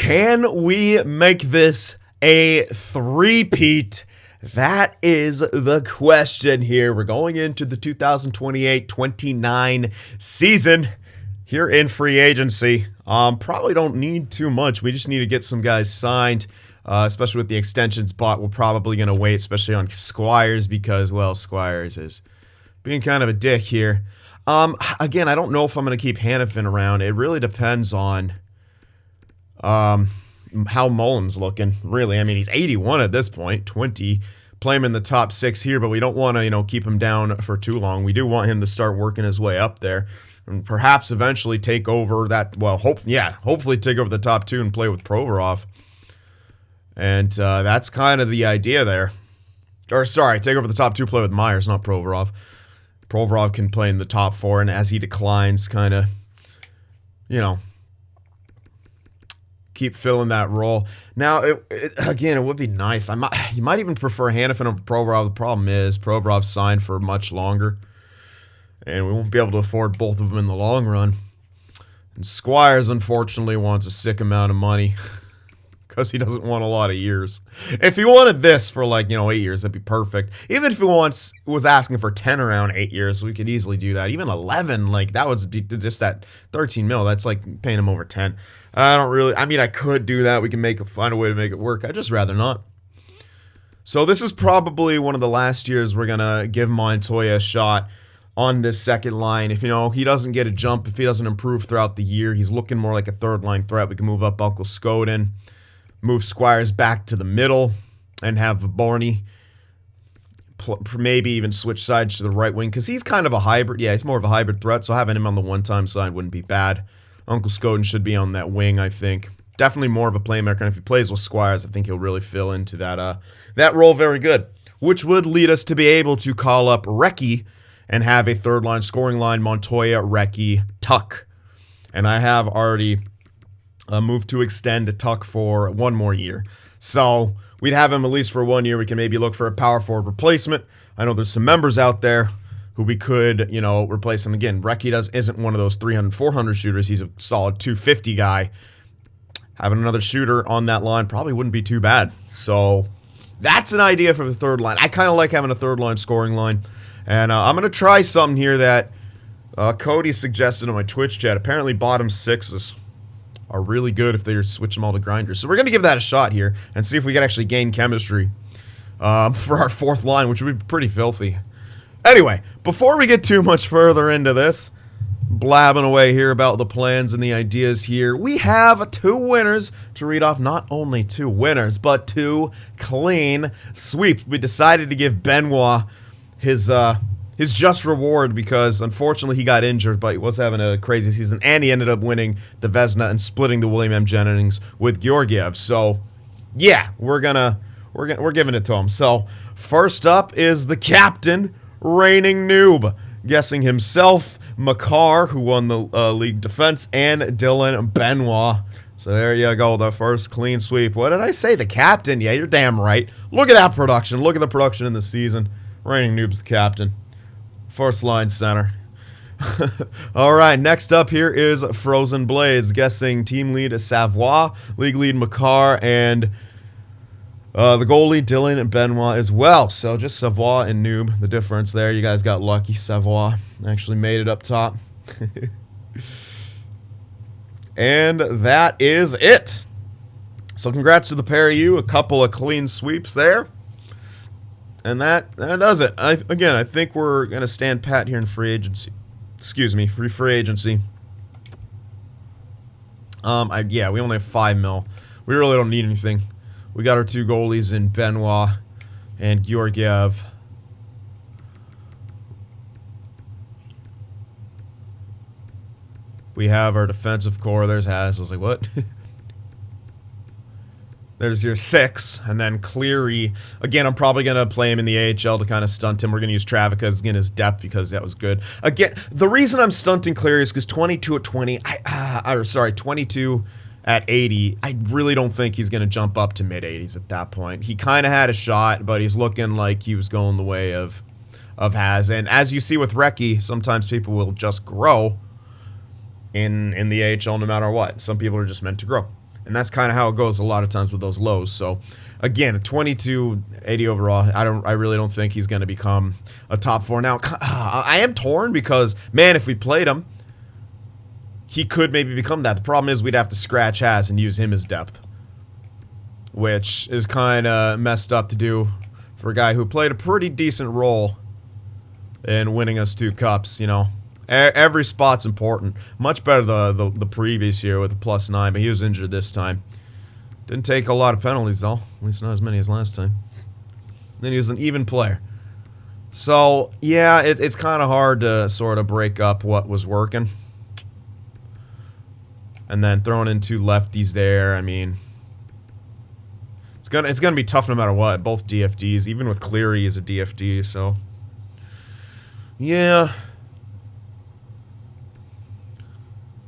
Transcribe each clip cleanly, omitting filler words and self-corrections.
Can we make this a three-peat? That is the question here. We're going into the 2028-29 season here in free agency. Probably don't need too much. We just need to get some guys signed, especially with the extensions bought. We're probably going to wait, especially on Squires, because, well, Squires is being kind of a dick here. Again, I don't know if I'm going to keep Hanifin around. It really depends on how Mullen's looking, really. I mean, he's 81 at this point, 20. Play him in the top 6 here, but we don't want to, keep him down for too long. We do want him to start working his way up there and perhaps eventually take over that, hopefully take over the top 2 and play with Provorov. And that's kind of the idea there. Or, sorry, take over the top 2, play with Myers, not Provorov. Provorov can play in the top 4, and as he declines, kind of, keep filling that role. Now, it would be nice. You might even prefer Hanifin over Provorov. The problem is Provorov's signed for much longer, and we won't be able to afford both of them in the long run. And Squires, unfortunately, wants a sick amount of money because he doesn't want a lot of years. If he wanted this for 8 years, that'd be perfect. Even if he was asking for 10 around 8 years, we could easily do that. Even 11, that was just that 13 mil. That's like paying him over 10. I could do that. We can find a way to make it work. I'd just rather not. So this is probably one of the last years we're going to give Montoya a shot on this second line. If, he doesn't get a jump, if he doesn't improve throughout the year, he's looking more like a third line threat. We can move up Uncle Skoden, move Squires back to the middle, and have Borny maybe even switch sides to the right wing, because he's kind of a hybrid. Yeah, he's more of a hybrid threat, so having him on the one-time side wouldn't be bad. Uncle Skoden should be on that wing, I think. Definitely more of a playmaker, and if he plays with Squires, I think he'll really fill into that role very good, which would lead us to be able to call up Recchi and have a third-line scoring line, Montoya, Recchi, Tuch. And I have already moved to extend Tuch for 1 more year. So we'd have him at least for 1 year. We can maybe look for a power forward replacement. I know there's some members out there who we could, replace him. Again, Recchi isn't one of those 300, 400 shooters. He's a solid 250 guy. Having another shooter on that line probably wouldn't be too bad. So that's an idea for the third line. I kind of like having a third line scoring line. And I'm going to try something here that Cody suggested on my Twitch chat. Apparently bottom 6s are really good if they switch them all to grinders. So we're going to give that a shot here and see if we can actually gain chemistry for our 4th line, which would be pretty filthy. Anyway, before we get too much further into this, blabbing away here about the plans and the ideas here, we have 2 winners to read off. Not only 2 winners, but 2 clean sweeps. We decided to give Benoit his just reward because, unfortunately, he got injured, but he was having a crazy season, and he ended up winning the Vezina and splitting the William M. Jennings with Georgiev. So, yeah, we're giving it to him. So, first up is the captain, reigning noob, guessing himself, Makar, who won the league defense, and Dylan Benoit. So there you go, the first clean sweep. What did I say? The captain? Yeah, you're damn right. Look at that production. Look at the production in the season. Reigning noob's the captain. First line center. All right, next up here is Frozen Blades, guessing team lead Savoie, league lead Makar, and the goalie, Dylan and Benoit as well. So just Savoie and Noob, the difference there. You guys got lucky. Savoie actually made it up top. And that is it. So congrats to the pair of you. A couple of clean sweeps there. And that does it. I think we're going to stand pat here in free agency. Excuse me, free agency. We only have 5 mil. We really don't need anything. We got our 2 goalies in Benoit and Georgiev. We have our defensive core. There's Haas. I was like, what? There's your 6. And then Cleary. Again, I'm probably going to play him in the AHL to kind of stunt him. We're going to use Travikas in his depth because that was good. Again, the reason I'm stunting Cleary is because 22 at 20. 22 at 80. I really don't think he's going to jump up to mid-80s at that point. He kind of had a shot, but he's looking like he was going the way of Haas. And as you see with Recchi, sometimes people will just grow in the AHL no matter what. Some people are just meant to grow. And that's kind of how it goes a lot of times with those lows. So, again, a 2280 overall. I really don't think he's going to become a top 4. Now, I am torn because, man, if we played him, he could maybe become that. The problem is we'd have to scratch Has and use him as depth, which is kind of messed up to do for a guy who played a pretty decent role in winning us 2 cups, you know. Every spot's important. Much better the previous year with a +9, but he was injured this time. Didn't take a lot of penalties, though. At least not as many as last time. Then he was an even player. So, yeah, it's kind of hard to sort of break up what was working. And then throwing in 2 lefties there, I mean, it's gonna be tough no matter what. Both DFDs, even with Cleary is a DFD, so yeah.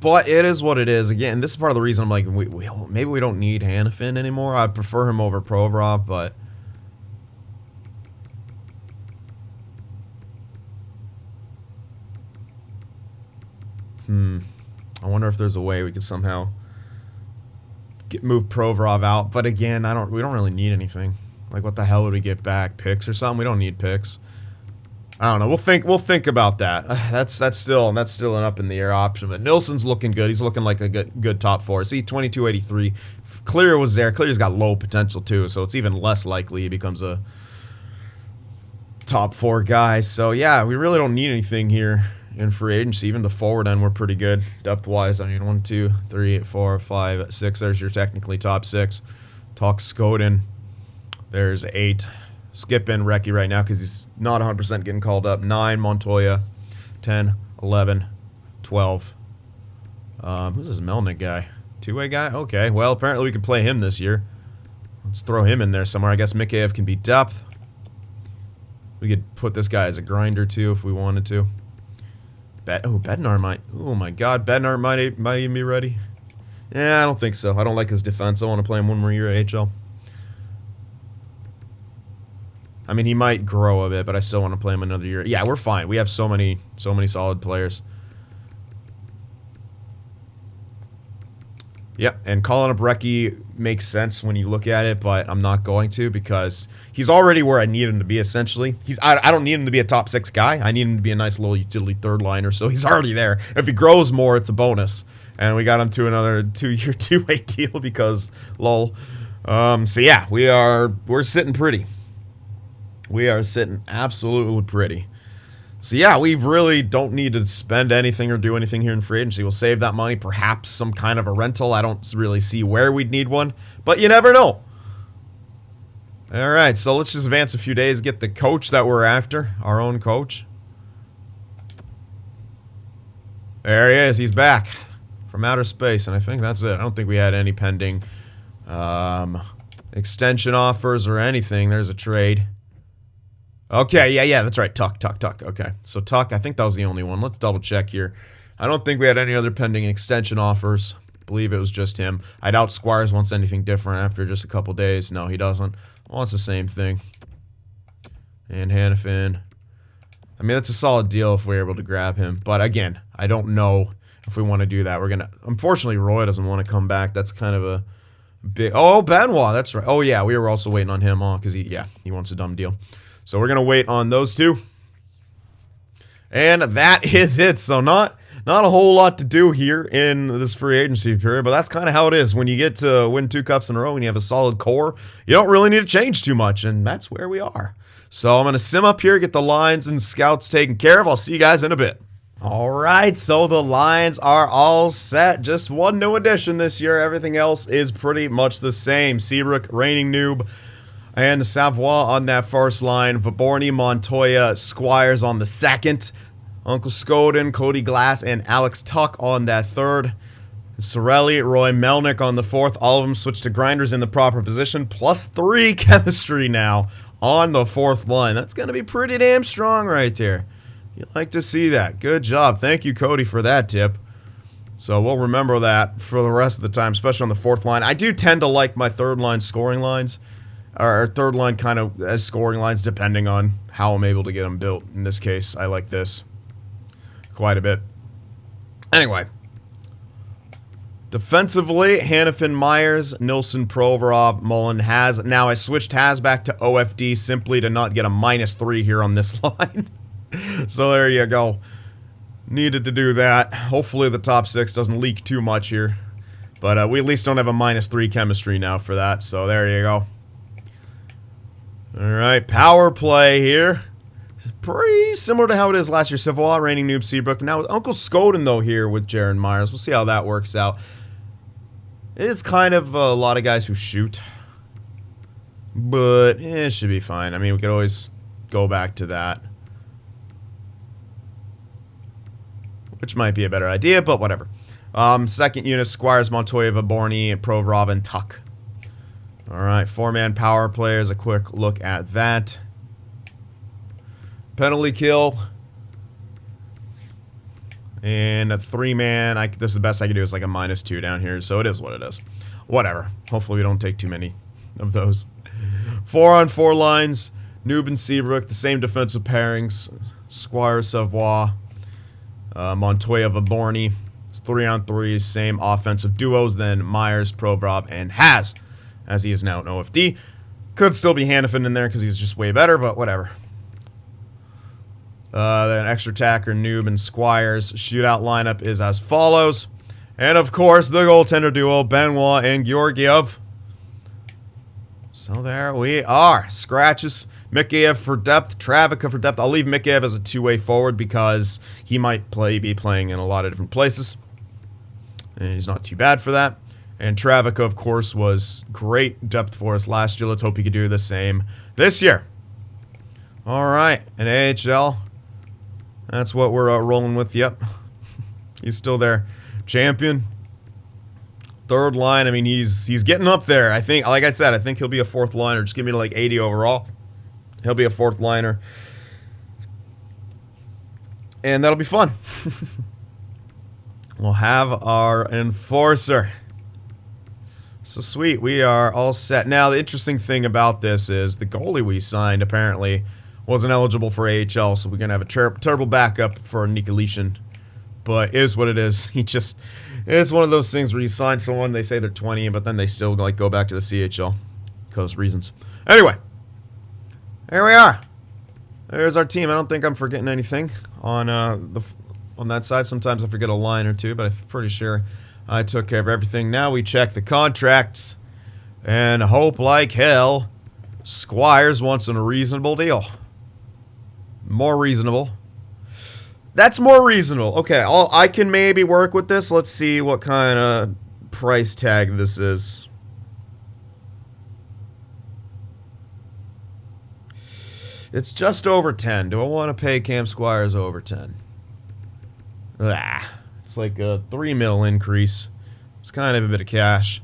But it is what it is. Again, this is part of the reason I'm like, maybe we don't need Hanifin anymore. I prefer him over Provorov, but I wonder if there's a way we could somehow move Provorov out. But again, we don't really need anything. Like, what the hell would we get back? Picks or something? We don't need picks. I don't know. We'll think about that. That's still an up in the air option. But Nilsson's looking good. He's looking like a good top 4. See, 2283. Clear was there. Clear's got low potential too, so it's even less likely he becomes a top 4 guy. So yeah, we really don't need anything here in free agency. Even the forward end, we're pretty good depth-wise. I mean, 1, 2, 3, 4, 5, 6. There's your technically top 6. Talk Skoden. There's 8. Skip in Recchi right now because he's not 100% getting called up. 9, Montoya. 10, 11, 12. Who's this Melnick guy? 2-way guy? Okay, well, apparently we could play him this year. Let's throw him in there somewhere. I guess Mikheyev can be depth. We could put this guy as a grinder, too, if we wanted to. Bednar might. Oh, my God. Bednar might even be ready. Yeah, I don't think so. I don't like his defense. I want to play him one more year at AHL. I mean, he might grow a bit, but I still want to play him another year. Yeah, we're fine. We have so many solid players. Yep, and calling up Recchi makes sense when you look at it, but I'm not going to because he's already where I need him to be, essentially. I don't need him to be a top 6 guy. I need him to be a nice little utility third liner, so he's already there. If he grows more, it's a bonus. And we got him to another 2-year 2-way deal because, lol. So yeah, we're sitting pretty. We are sitting absolutely pretty. So yeah, we really don't need to spend anything or do anything here in free agency. We'll save that money, perhaps some kind of a rental. I don't really see where we'd need one, but you never know. All right, so let's just advance a few days, get the coach that we're after, our own coach. There he is. He's back from outer space, and I think that's it. I don't think we had any pending extension offers or anything. There's a trade. Okay, yeah, that's right. Tuck. Okay, so Tuck, I think that was the only one. Let's double check here. I don't think we had any other pending extension offers. I believe it was just him. I doubt Squires wants anything different after just a couple days. No, he doesn't. Well, it's the same thing. And Hanifin. I mean, that's a solid deal if we're able to grab him. But again, I don't know if we want to do that. We're gonna. Unfortunately, Roy doesn't want to come back. That's kind of a big. Oh, Benoit. That's right. Oh yeah, we were also waiting on him, because he wants a dumb deal. So we're gonna wait on those 2. And that is it. So not a whole lot to do here in this free agency period, but that's kind of how it is. When you get to win 2 cups in a row and you have a solid core, you don't really need to change too much, and that's where we are. So I'm gonna sim up here, get the lines and scouts taken care of. I'll see you guys in a bit. All right, so the lines are all set. Just one new addition this year. Everything else is pretty much the same. Seabrook, reigning noob, and Savoie on that first line. Vaborny, Montoya, Squires on the second. Uncle Skoden, Cody Glass, and Alex Tuck on that third. Sorelli, Roy Melnick on the fourth. All of them switched to grinders in the proper position. +3 chemistry now on the fourth line. That's going to be pretty damn strong right there. You like to see that. Good job. Thank you, Cody, for that tip. So we'll remember that for the rest of the time, especially on the fourth line. I do tend to like my third line scoring lines. Our third line kind of as scoring lines depending on how I'm able to get them built. In this case, I like this quite a bit. Anyway. Defensively, Hanifin, Myers, Nilsson, Provorov, Mullen, Has. Now I switched Has back to OFD simply to not get a -3 here on this line. So there you go. Needed to do that. Hopefully the top 6 doesn't leak too much here. But we at least don't have a -3 chemistry now for that. So there you go. Alright, power play here. Pretty similar to how it is last year. Savoie, reigning noob, Seabrook. Now with Uncle Skoden, though, here with Jaron Myers. We'll see how that works out. It is kind of a lot of guys who shoot. But it should be fine. I mean, we could always go back to that. Which might be a better idea, but whatever. Second unit, Squires, Montoya, Vaborny, Provorov, and Tuck. Alright, 4-man power play. Here's a quick look at that. Penalty kill. And a 3-man. This is the best I can do is like a -2 down here, so it is what it is. Whatever. Hopefully we don't take too many of those. 4-on-4 lines. Noob and Seabrook, the same defensive pairings. Squire, Savoie, Montoya, Vaborny. It's 3-on-3, same offensive duos. Then Myers, Provorov, and Has, as he is now an OFD. Could still be Hanifin in there because he's just way better, but whatever. Then extra attacker, Noob, and Squires. Shootout lineup is as follows. And of course, the goaltender duo, Benoit and Georgiev. So there we are. Scratches. Mikheyev for depth, Travica for depth. I'll leave Mikheyev as a two-way forward because he might be playing in a lot of different places. And he's not too bad for that. And Travica, of course, was great depth for us last year. Let's hope he could do the same this year. All right, an AHL. That's what we're rolling with. Yep. He's still there. Champion. Third line. I mean, he's getting up there. I think, like I said, I think he'll be a fourth liner. Just give me to like 80 overall. He'll be a fourth liner. And that'll be fun. We'll have our enforcer. So sweet. We are all set. Now, the interesting thing about this is the goalie we signed apparently wasn't eligible for AHL, so we're going to have a terrible backup for Nikolitin. But is what it is. It's one of those things where you sign someone, they say they're 20, but then they still like go back to the CHL because reasons. Anyway, here we are. There's our team. I don't think I'm forgetting anything on that side. Sometimes I forget a line or two, but I'm pretty sure I took care of everything. Now we check the contracts and hope like hell Squires wants a reasonable deal. More reasonable. That's more reasonable. Okay, I can maybe work with this. Let's see what kind of price tag this is. It's just over 10. Do I want to pay Cam Squires over 10? It's like a 3 mil increase. It's kind of a bit of cash.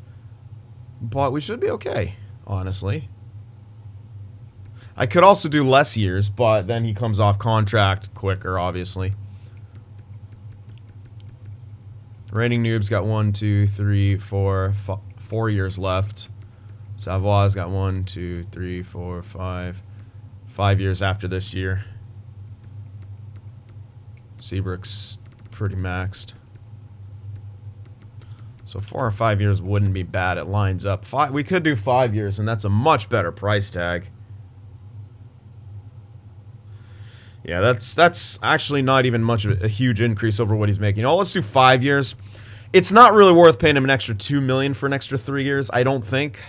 But we should be okay, honestly. I could also do less years, but then he comes off contract quicker, obviously. Reigning Noob's got 1, 2, 3, 4, 4 years left. Savoie's got 1, 2, 3, 4, 5. 5 years after this year. Seabrook's pretty maxed. So 4 or 5 years wouldn't be bad. It lines up. We could do 5 years, and that's a much better price tag. Yeah, that's actually not even much of a huge increase over what he's making. Oh, let's do 5 years. It's not really worth paying him an extra $2 million for an extra 3 years, I don't think.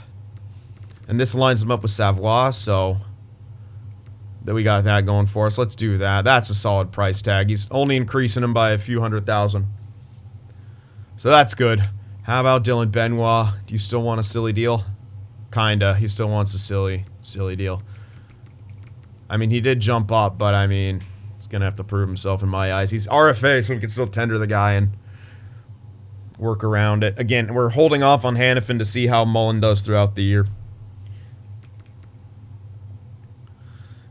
And this lines him up with Savoie, so that we got that going for us. Let's do that. That's a solid price tag. He's only increasing him by a few $100,000. So that's good. How about Dylan Benoit? Do you still want a silly deal? Kinda. He still wants a silly deal. I mean, he did jump up, but I mean, he's going to have to prove himself in my eyes. He's RFA, so we can still tender the guy and work around it. Again, we're holding off on Hanifin to see how Mullen does throughout the year.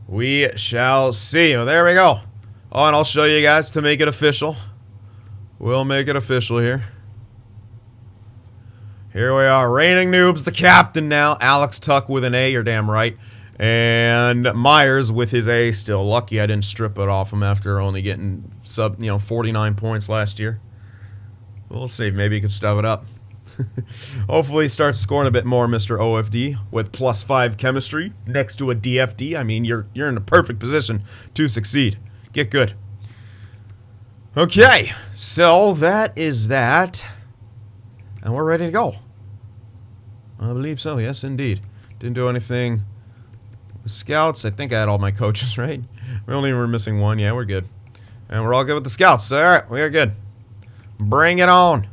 We shall see. Well, there we go. Oh, and I'll show you guys to make it official. We'll make it official here. Here we are. Reigning Noobs, the captain now. Alex Tuck with an A, you're damn right. And Myers with his A still. Lucky I didn't strip it off him after only getting 49 points last year. We'll see. Maybe he could stub it up. Hopefully start scoring a bit more, Mr. OFD, with +5 chemistry next to a DFD. I mean, you're in a perfect position to succeed. Get good. Okay, so that is that. And we're ready to go. I believe so, yes indeed. Didn't do anything with scouts. I think I had all my coaches, right? We only were missing one. Yeah, we're good. And we're all good with the scouts. Alright, we are good. Bring it on.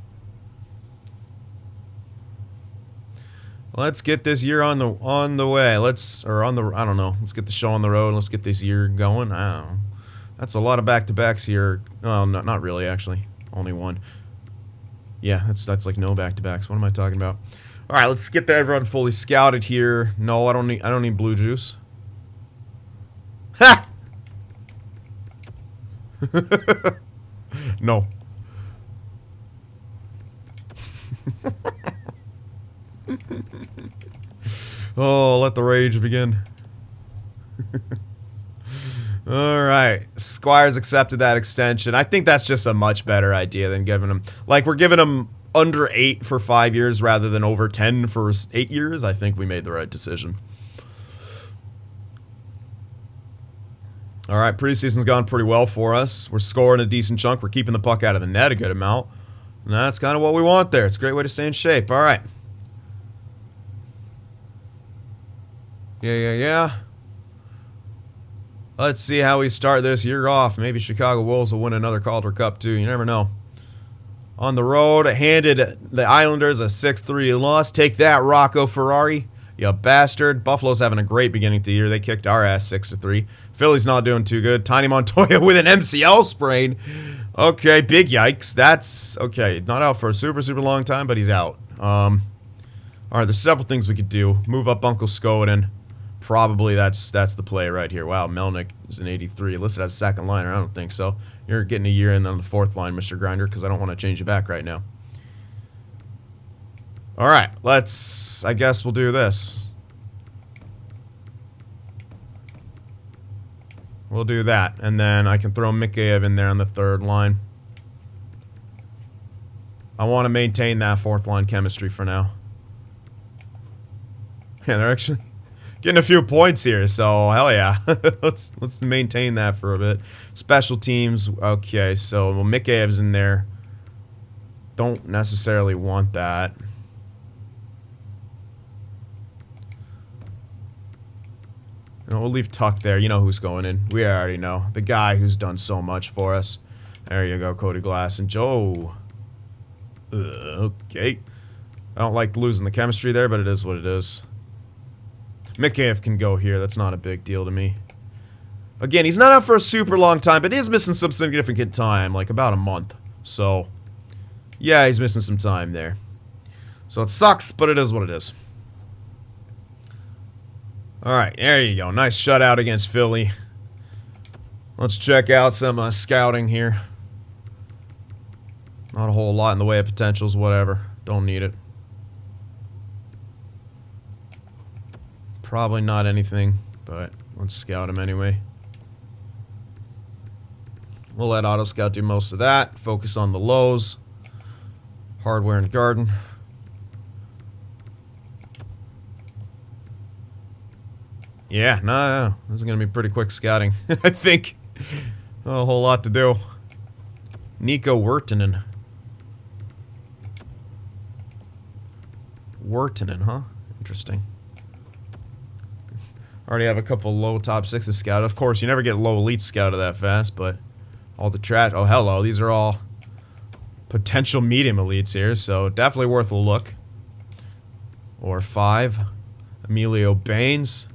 Let's get this year on the way. I don't know. Let's get the show on the road. Let's get this year going. I don't know. That's a lot of back-to-backs here. Well, not really, actually. Only one. Yeah, that's like no back-to-backs. What am I talking about? All right, let's get everyone fully scouted here. No, I don't need blue juice. Ha! No. Oh, let the rage begin. Alright, Squires accepted that extension. I think that's just a much better idea than giving him... Like, we're giving him under 8 for 5 years rather than over 10 for 8 years. I think we made the right decision. Alright, preseason's gone pretty well for us. We're scoring a decent chunk. We're keeping the puck out of the net a good amount. And that's kind of what we want there. It's a great way to stay in shape. Alright. Yeah. Let's see how we start this year off. Maybe Chicago Wolves will win another Calder Cup too. You never know. On the road, handed the Islanders a 6-3 loss. Take that, Rocco Ferrari. You bastard. Buffalo's having a great beginning to the year. They kicked our ass 6-3. Philly's not doing too good. Tiny Montoya with an MCL sprain. Okay, big yikes. That's okay. Not out for a super long time, but he's out. All right, there's several things we could do. Move up Uncle Skoden. Probably that's the play right here. Wow, Melnick is an 83. Listed as second liner. I don't think so. You're getting a year in on the fourth line, Mr. Grinder, because I don't want to change you back right now. All right, I guess we'll do this. We'll do that, and then I can throw Mikheyev in there on the third line. I want to maintain that fourth line chemistry for now. Yeah, they're actually getting a few points here, so hell yeah. let's maintain that for a bit. Special teams, okay, so Mikheyev's in there. Don't necessarily want that. No, we'll leave Tuck there. You know who's going in. We already know. The guy who's done so much for us. There you go, Cody Glass and Joe. Okay. I don't like losing the chemistry there, but it is what it is. Mikheyev can go here. That's not a big deal to me. Again, he's not out for a super long time, but he is missing some significant time, like about a month. So, yeah, he's missing some time there. So it sucks, but it is what it is. Alright, there you go. Nice shutout against Philly. Let's check out some scouting here. Not a whole lot in the way of potentials, whatever. Don't need it. Probably not anything, but let's scout him anyway. We'll let Auto Scout do most of that. Focus on the lows. Hardware and garden. Yeah, no. This is going to be pretty quick scouting. I think. Not a whole lot to do. Nico Wirtanen. Wirtanen, huh? Interesting. Already have a couple low top sixes scouted. Of course, you never get low elite scouted that fast, but all the trash. Oh, hello. These are all potential medium elites here, so definitely worth a look. Or 5. Emilio Baines.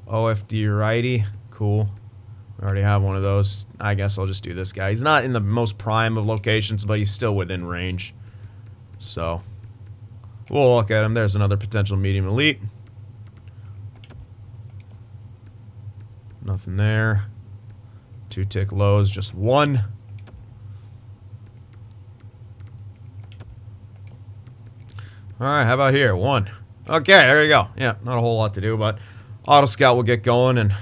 OFD righty. Cool. We already have one of those. I guess I'll just do this guy. He's not in the most prime of locations, but he's still within range. So, we'll look at him. There's another potential medium elite. Nothing there. 2 tick lows, just 1. Alright, how about here? 1. Okay, there you go. Yeah, not a whole lot to do, but Auto Scout will get going, and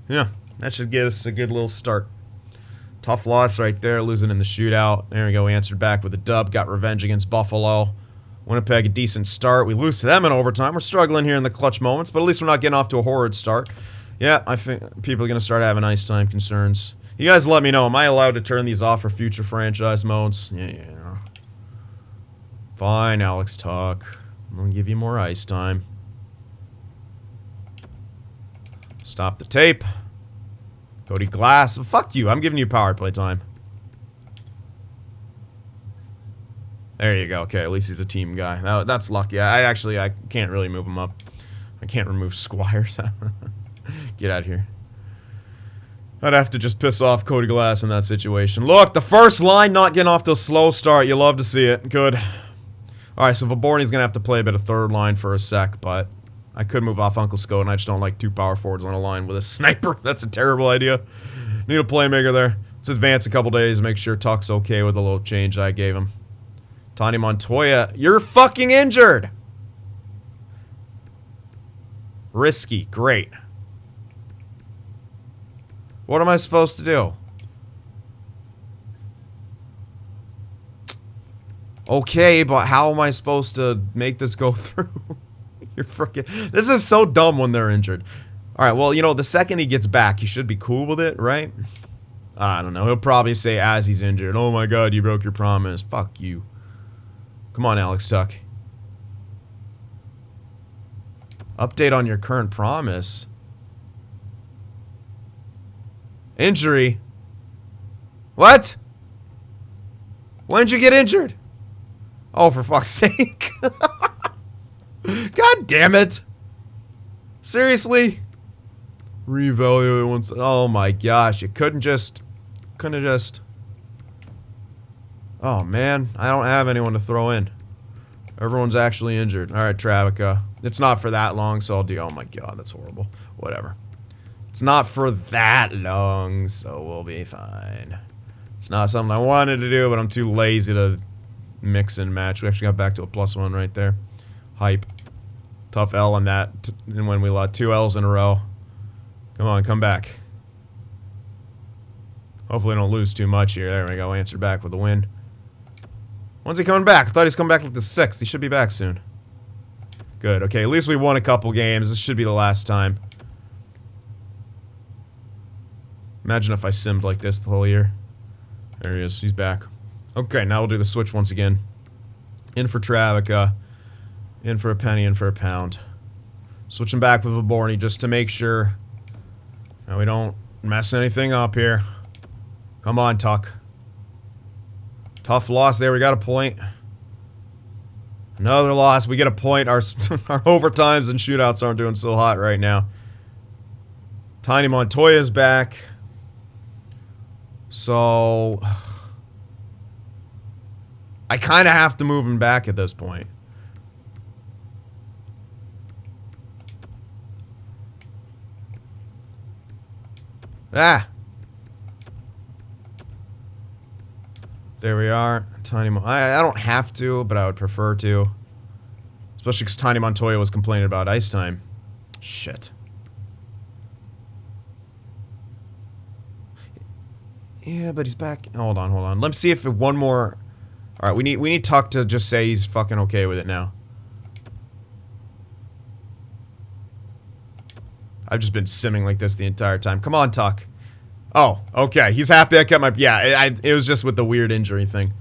yeah, that should get us a good little start. Tough loss right there, losing in the shootout. There we go, we answered back with a dub. Got revenge against Buffalo. Winnipeg, a decent start. We lose to them in overtime. We're struggling here in the clutch moments, but at least we're not getting off to a horrid start. Yeah, I think people are going to start having ice time concerns. You guys let me know. Am I allowed to turn these off for future franchise modes? Yeah. Fine, Alex Tuck. I'm going to give you more ice time. Stop the tape. Cody Glass. Fuck you. I'm giving you power play time. There you go. Okay, at least he's a team guy. That's lucky. I can't really move him up. I can't remove Squires. Get out of here. I'd have to just piss off Cody Glass in that situation. Look, the first line not getting off to a slow start. You love to see it. Good. Alright, so Vaborny's going to have to play a bit of third line for a sec, but I could move off Uncle Scout, and I just don't like two power forwards on a line with a sniper. That's a terrible idea. Need a playmaker there. Let's advance a couple days, make sure Tuck's okay with the little change I gave him. Tony Montoya, you're fucking injured! Risky, great. What am I supposed to do? Okay, but how am I supposed to make this go through? You're freaking... This is so dumb when they're injured. Alright, well, you know, the second he gets back, he should be cool with it, right? I don't know. He'll probably say as he's injured, oh my god, you broke your promise. Fuck you. Come on, Alex Tuck. Update on your current promise. Injury. What? When'd you get injured? Oh, for fuck's sake. God damn it. Seriously? Reevaluate once. Oh my gosh. You couldn't have just. Oh man. I don't have anyone to throw in. Everyone's actually injured. Alright, Travica. It's not for that long, so I'll do. Oh my god, that's horrible. Whatever. It's not for that long, so we'll be fine. It's not something I wanted to do, but I'm too lazy to mix and match. We actually got back to a +1 right there. Hype. Tough L on that. And when we lost 2 L's in a row. Come on, come back. Hopefully don't lose too much here. There we go. Answer back with a win. When's he coming back? I thought he's coming back like the 6th. He should be back soon. Good. Okay, at least we won a couple games. This should be the last time. Imagine if I simmed like this the whole year. There he is. He's back. Okay, now we'll do the switch once again. In for Travica. In for a penny, in for a pound. Switching back with Vaborny just to make sure that we don't mess anything up here. Come on, Tuck. Tough loss there. We got a point. Another loss. We get a point. Our overtimes and shootouts aren't doing so hot right now. Tiny Montoya's back. So I kind of have to move him back at this point. Ah. There we are. I don't have to, but I would prefer to. Especially because Tiny Montoya was complaining about ice time. Shit. Yeah, but he's back. Hold on, hold on. Let's see if one more... Alright, we need Tuck to just say he's fucking okay with it now. I've just been simming like this the entire time. Come on, Tuck. Oh, okay. He's happy I kept my... Yeah, it was just with the weird injury thing.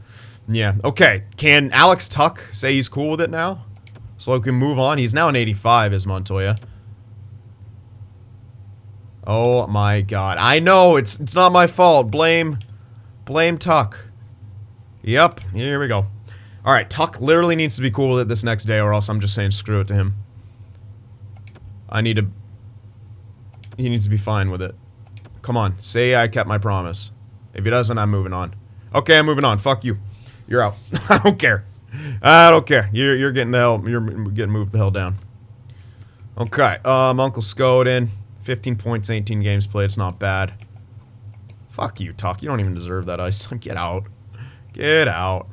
Yeah, okay. Can Alex Tuck say he's cool with it now? So we can move on. He's now an 85, is Montoya. Oh my god. I know, it's not my fault. Blame Tuck. Yep, here we go. Alright, Tuck literally needs to be cool with it this next day, or else I'm just saying screw it to him. He needs to be fine with it. Come on, say I kept my promise. If he doesn't, I'm moving on. Okay, I'm moving on. Fuck you. You're out. I don't care. I don't care. You're getting the hell. You're getting moved the hell down. Okay. Uncle Scoden. 15 points, 18 games played. It's not bad. Fuck you, Tuck. You don't even deserve that ice time. Get out. Get out.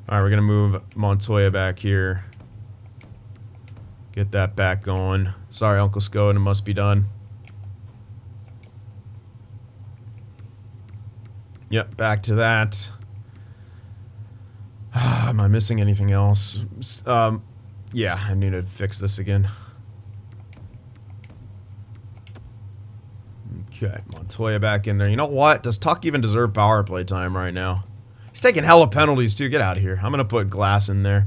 Alright, we're gonna move Montoya back here. Get that back going. Sorry, Uncle Scoden. It must be done. Yep, back to that. Am I missing anything else? Yeah, I need to fix this again. Okay, Montoya back in there. You know what? Does Tuck even deserve power play time right now? He's taking hella penalties, too. Get out of here. I'm going to put Glass in there.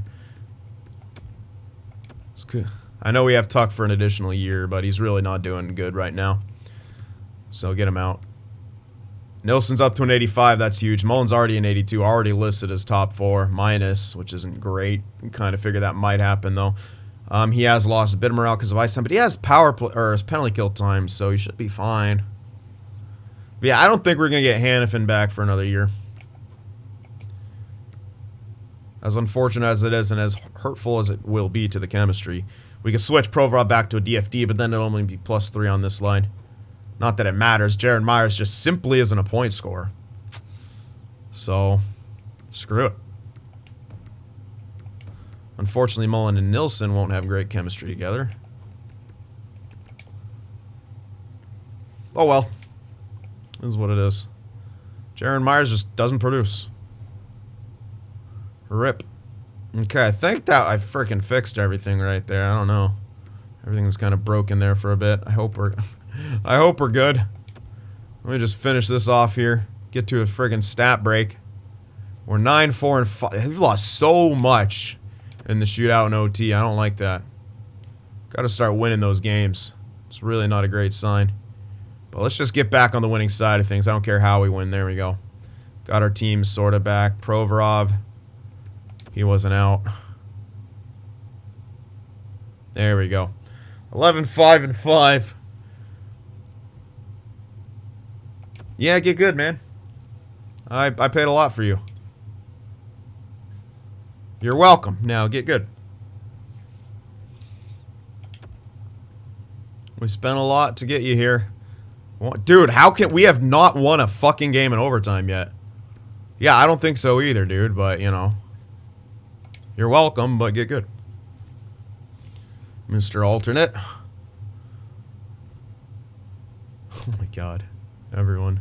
It's good. I know we have Tuck for an additional year, but he's really not doing good right now. So get him out. Nilsson's up to an 85. That's huge. Mullen's already an 82. Already listed as top 4. Minus, which isn't great. You kind of figure that might happen, though. He has lost a bit of morale because of ice time, but he has power play or his penalty kill time, so he should be fine. But yeah, I don't think we're going to get Hannafin back for another year. As unfortunate as it is and as hurtful as it will be to the chemistry. We can switch Provorov back to a DFD, but then it'll only be +3 on this line. Not that it matters. Jared Myers just simply isn't a point scorer. So, screw it. Unfortunately, Mullen and Nilsson won't have great chemistry together. Oh well. This is what it is. Jared Myers just doesn't produce. RIP. Okay, I think that I freaking fixed everything right there. I don't know. Everything's kind of broken there for a bit. I hope we're good. Let me just finish this off here. Get to a friggin' stat break. We're 9-4-5. We've lost so much in the shootout and OT. I don't like that. Gotta start winning those games. It's really not a great sign. But let's just get back on the winning side of things. I don't care how we win. There we go. Got our team sort of back. Provorov. He wasn't out. There we go. 11-5-5. Yeah, get good, man. I paid a lot for you. You're welcome. Now get good. We spent a lot to get you here. Dude, how can we have not won a fucking game in overtime yet? Yeah, I don't think so either, dude, but you know. You're welcome, but get good. Mr. Alternate. Oh my god. Everyone.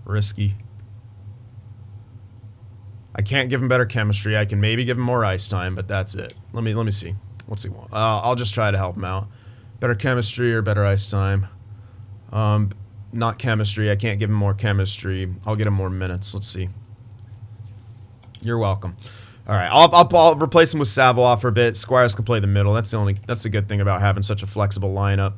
Risky. I can't give him better chemistry. I can maybe give him more ice time, but that's it. Let me see. What's he want? I'll just try to help him out. Better chemistry or better ice time? Not chemistry. I can't give him more chemistry. I'll get him more minutes. Let's see. You're welcome. All right, I'll replace him with Savoie for a bit. Squires can play the middle. That's the good thing about having such a flexible lineup.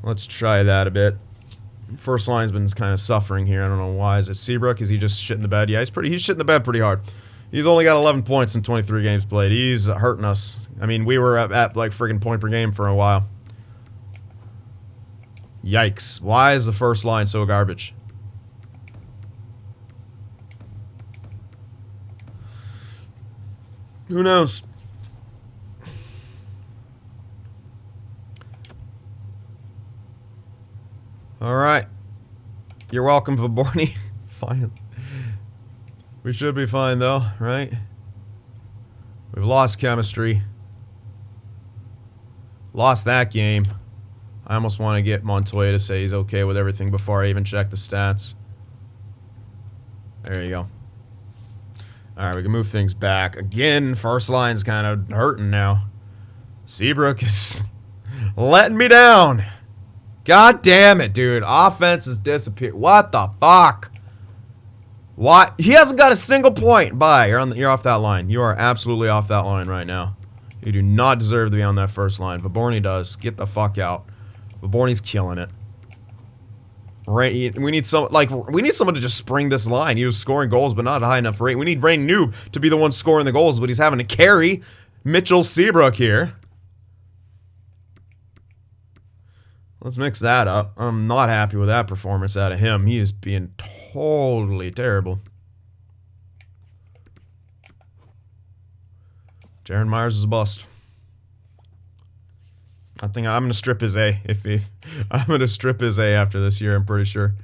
Let's try that a bit. First line's been kind of suffering here. I don't know why. Is it Seabrook? Is he just shitting the bed? Yeah, he's shitting the bed pretty hard. He's only got 11 points in 23 games played. He's hurting us. I mean, we were at like friggin' point per game for a while. Yikes. Why is the first line so garbage? Who knows? Alright. You're welcome, Vaborny. Fine. We should be fine, though, right? We've lost chemistry. Lost that game. I almost want to get Montoya to say he's okay with everything before I even check the stats. There you go. Alright, we can move things back. Again, first line's kind of hurting now. Seabrook is letting me down. God damn it, dude. Offense has disappeared. What the fuck? What? He hasn't got a single point. Bye. You're off that line. You are absolutely off that line right now. You do not deserve to be on that first line. Vaborny does. Get the fuck out. Vaborny's killing it. Right, we need someone to just spring this line. He was scoring goals, but not at a high enough rate. We need Rain Noob to be the one scoring the goals, but he's having to carry Mitchell Seabrook here. Let's mix that up. I'm not happy with that performance out of him. He is being totally terrible. Jaron Myers is a bust. I think I'm gonna strip his A. I'm gonna strip his A after this year. I'm pretty sure.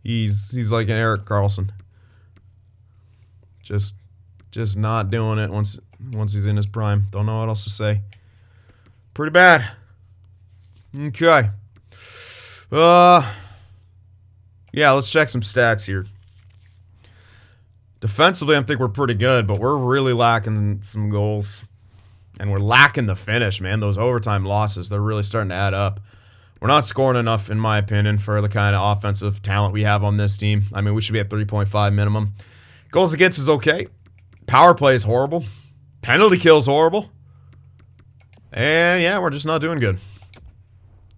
He's like an Erik Karlsson. Just not doing it once he's in his prime. Don't know what else to say. Pretty bad. Okay. Yeah, let's check some stats here. Defensively, I think we're pretty good, but we're really lacking some goals. And we're lacking the finish, man. Those overtime losses, they're really starting to add up. We're not scoring enough, in my opinion, for the kind of offensive talent we have on this team. I mean, we should be at 3.5 minimum. Goals against is okay. Power play is horrible. Penalty kill is horrible. And yeah, we're just not doing good.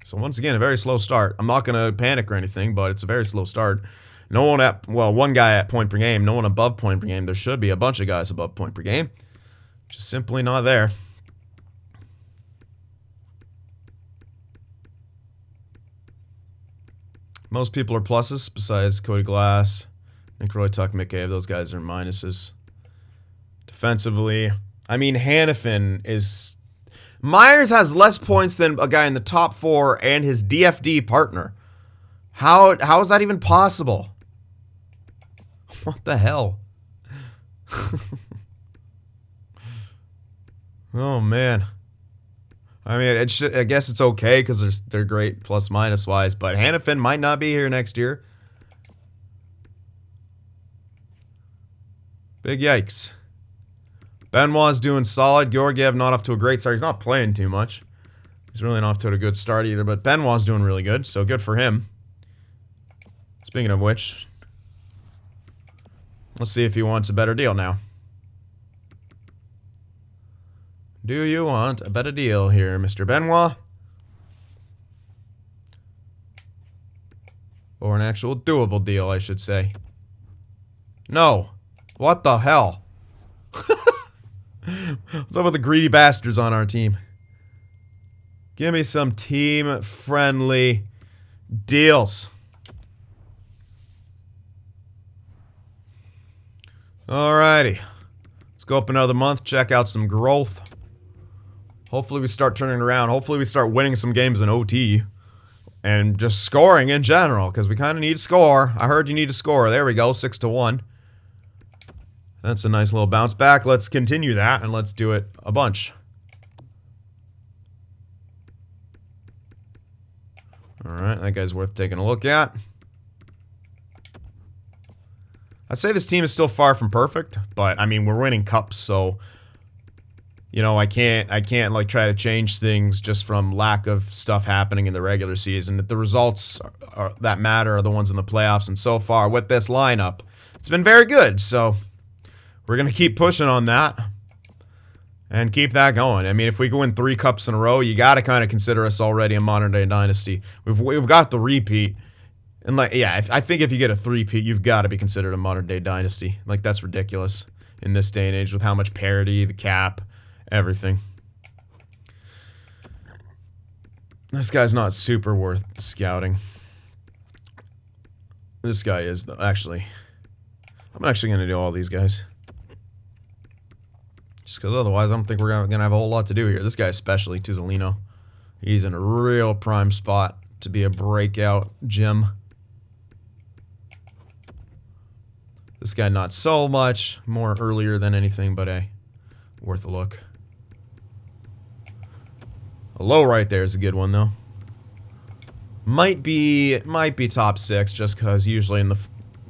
So once again, a very slow start. I'm not going to panic or anything, but it's a very slow start. No one at, well, one guy at point per game. No one above point per game. There should be a bunch of guys above point per game. Just simply not there. Most people are pluses besides Cody Glass, Nick Roy, Tuck, McCabe. Those guys are minuses. Defensively, I mean, Hannafin is... Myers has less points than a guy in the top 4 and his DFD partner. How is that even possible? What the hell? Oh, man. I mean, I guess it's okay because they're great plus-minus wise, but Hannafin might not be here next year. Big yikes. Benoit's doing solid. Georgiev not off to a great start. He's not playing too much. He's really not off to a good start either, but Benoit's doing really good, so good for him. Speaking of which, let's see if he wants a better deal now. Do you want a better deal here, Mr. Benoit? Or an actual doable deal, I should say. No. What the hell? What's up with the greedy bastards on our team? Give me some team-friendly deals. Alrighty. Let's go up another month, check out some growth. Hopefully we start turning around. Hopefully we start winning some games in OT. And just scoring in general, because we kind of need to score. I heard you need to score. There we go, 6-1. That's a nice little bounce back. Let's continue that, and let's do it a bunch. Alright, that guy's worth taking a look at. I'd say this team is still far from perfect, but, I mean, we're winning cups, so... You know, I can't like try to change things just from lack of stuff happening in the regular season. The results that matter are the ones in the playoffs, and so far with this lineup, it's been very good. So we're gonna keep pushing on that and keep that going. I mean, if we go win 3 cups in a row, you got to kind of consider us already a modern day dynasty. We've got the repeat, and like yeah, I think if you get a 3-peat, you've got to be considered a modern day dynasty. Like that's ridiculous in this day and age with how much parity, the cap. Everything. This guy's not super worth scouting. This guy is, though. Actually, I'm actually going to do all these guys. Just because otherwise I don't think we're going to have a whole lot to do here. This guy especially, Tuzolino. He's in a real prime spot to be a breakout gem. This guy not so much. More earlier than anything, but hey, worth a look. A low right there is a good one, though. Might be top 6, just because usually in the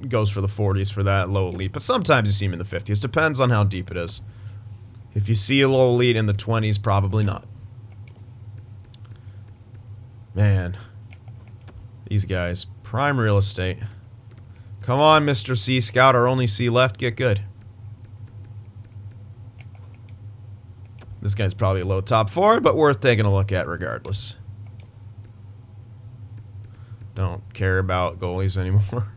goes for the 40s for that low elite. But sometimes you see him in the 50s. Depends on how deep it is. If you see a low elite in the 20s, probably not. Man. These guys. Prime real estate. Come on, Mr. C Scout. Our only C left. Get good. This guy's probably a low top 4, but worth taking a look at regardless. Don't care about goalies anymore.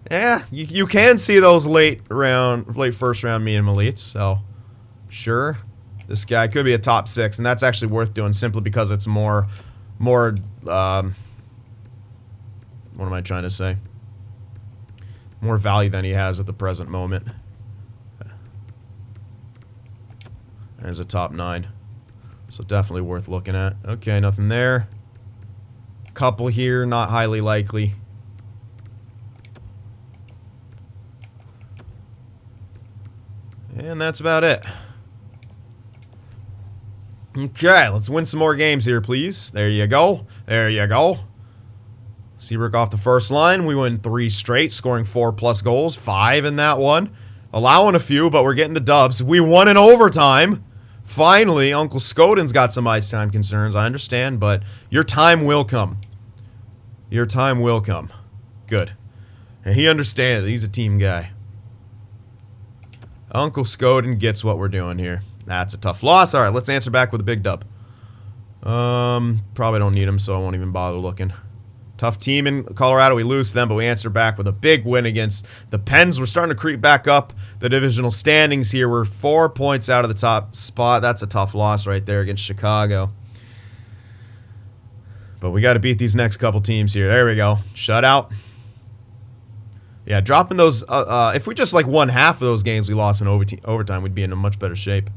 Yeah, you can see those late first round medium elites, so sure. This guy could be a top 6, and that's actually worth doing simply because it's more what am I trying to say? More value than he has at the present moment. There's a top 9. So definitely worth looking at. Okay, nothing there. Couple here, not highly likely. And that's about it. Okay, let's win some more games here, please. There you go. There you go. Seabrook off the first line. We win 3 straight, scoring 4+ goals. 5 in that one. Allowing a few, but we're getting the dubs. We won in overtime. Finally, Uncle Scoden's got some ice time concerns. I understand, but your time will come. Your time will come. Good. And he understands. He's a team guy. Uncle Scoden gets what we're doing here. That's a tough loss. All right, let's answer back with a big dub. Probably don't need him, so I won't even bother looking. Tough team in Colorado. We lose them, but we answer back with a big win against the Pens. We're starting to creep back up the divisional standings here. We're 4 points out of the top spot. That's a tough loss right there against Chicago. But we got to beat these next couple teams here. There we go. Shutout. Yeah, dropping those. If we just like won half of those games we lost in overtime, we'd be in a much better shape.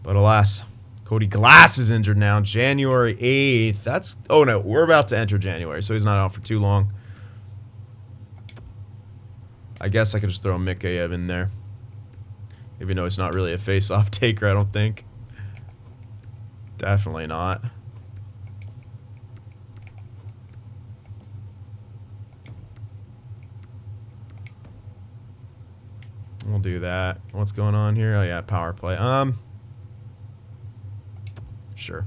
But alas. Cody Glass is injured now. January 8th. That's... Oh, no. We're about to enter January, so he's not out for too long. I guess I could just throw Mikheyev in there. Even though he's not really a face-off taker, I don't think. Definitely not. We'll do that. What's going on here? Oh, yeah. Power play. Sure.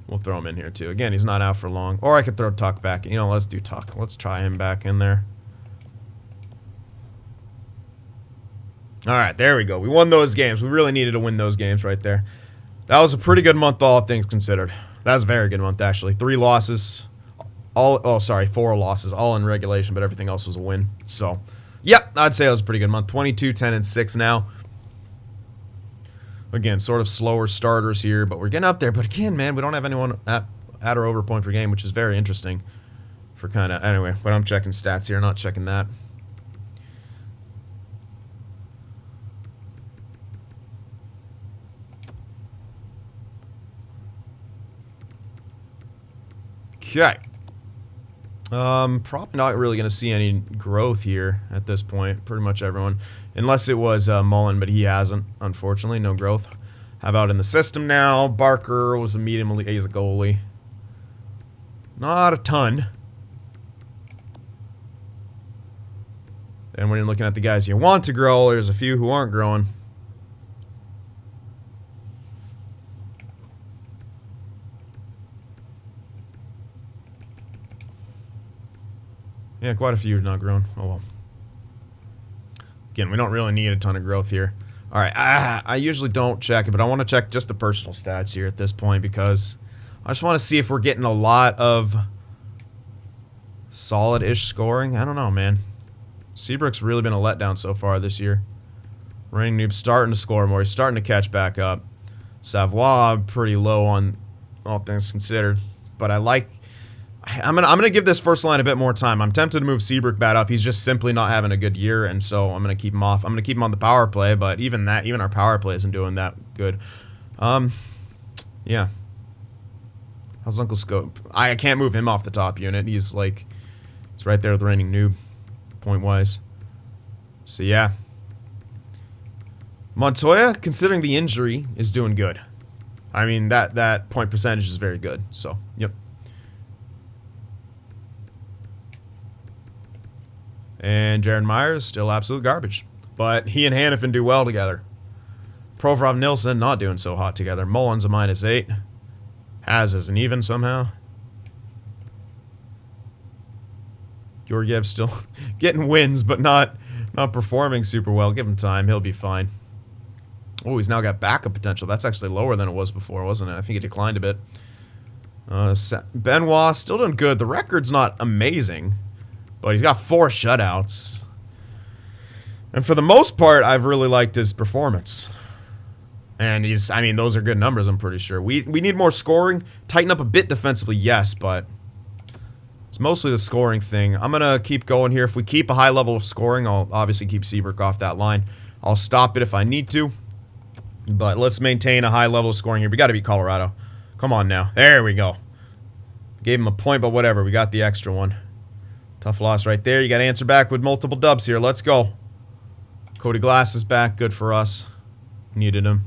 We'll throw him in here, too. Again, he's not out for long. Or I could throw Tuck back. You know, let's do Tuck. Let's try him back in there. All right, there we go. We won those games. We really needed to win those games right there. That was a pretty good month, all things considered. That was a very good month, actually. 3 losses. 4 losses, all in regulation, but everything else was a win. So, yep, I'd say it was a pretty good month. 22, 10, and 6 now. Again, sort of slower starters here, but we're getting up there. But again, man, we don't have anyone at or over point per game, which is very interesting for kind of... Anyway, but I'm checking stats here, not checking that. Okay. Probably not really going to see any growth here at this point. Pretty much everyone. Unless it was Mullen, but he hasn't, unfortunately. No growth. How about in the system now? Barker was a medium, he's a goalie. Not a ton. And when you're looking at the guys you want to grow, there's a few who aren't growing. Yeah, quite a few not grown. Oh well. Again, we don't really need a ton of growth here. All right, I usually don't check it, but I want to check just the personal stats here at this point because I just want to see if we're getting a lot of solid-ish scoring. I don't know, man. Seabrook's really been a letdown so far this year. Reigning Noob's starting to score more. He's starting to catch back up. Savoie pretty low on all things considered, but I like... I'm gonna give this first line a bit more time. I'm tempted to move Seabrook back up. He's just simply not having a good year, and so I'm gonna keep him off. I'm gonna keep him on the power play, but even our power play isn't doing that good. Yeah. How's Uncle Scope? I can't move him off the top unit. He's right there with the reigning noob, point wise. So yeah. Montoya, considering the injury, is doing good. I mean that point percentage is very good. So yep. And Jared Myers, still absolute garbage. But he and Hannafin do well together. Provorov Nilsson, not doing so hot together. Mullins a -8. Has as an even somehow. Georgiev still getting wins, but not performing super well. Give him time. He'll be fine. Oh, he's now got backup potential. That's actually lower than it was before, wasn't it? I think it declined a bit. Benoit, still doing good. The record's not amazing. But he's got 4 shutouts. And for the most part, I've really liked his performance. And I mean, those are good numbers, I'm pretty sure. We need more scoring. Tighten up a bit defensively, yes, but it's mostly the scoring thing. I'm going to keep going here. If we keep a high level of scoring, I'll obviously keep Seabrook off that line. I'll stop it if I need to. But let's maintain a high level of scoring here. We got to beat Colorado. Come on now. There we go. Gave him a point, but whatever. We got the extra one. Tough loss right there. You got to answer back with multiple dubs here. Let's go. Cody Glass is back. Good for us. Needed him.